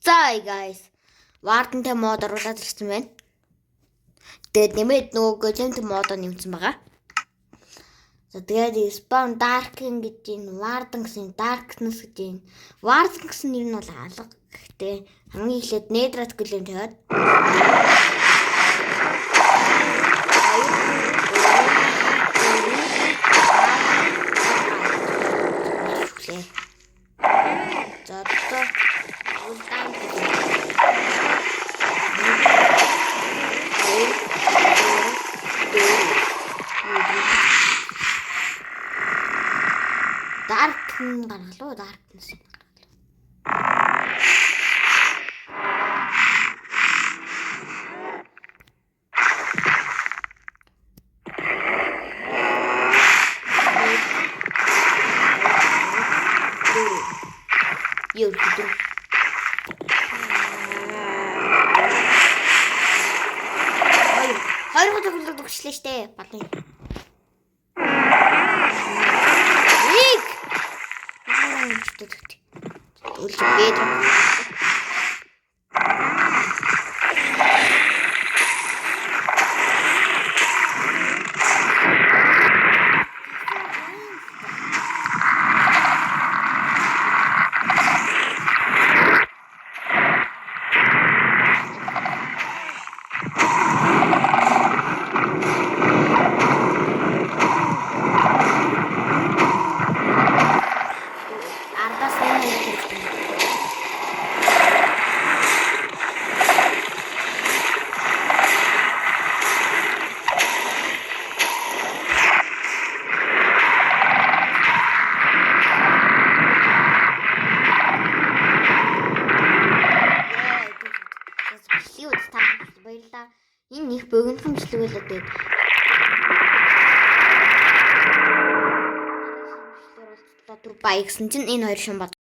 За guys. Warden-тэй мод оруулаад ирсэн байна. Тэгээд нэмээд нөгөө големт мод нэмсэн байгаа. За тэгээд spawn darken гэж энэ Warden гэсэн darkness гэж энэ Warden гэсэн нэр нь бол алга. Гэхдээ хамгийн эхлээд netherite golem тавиад за улдаан darken гаргалуу darkness юу гэдэг хоёр удаа хөлөглөглөө штэ батын үлж бэд баярлаа. Энэ их богинохон бичлэг байлаа тэгээд. Баяр гэсэн чинь энэ хоёр шин бод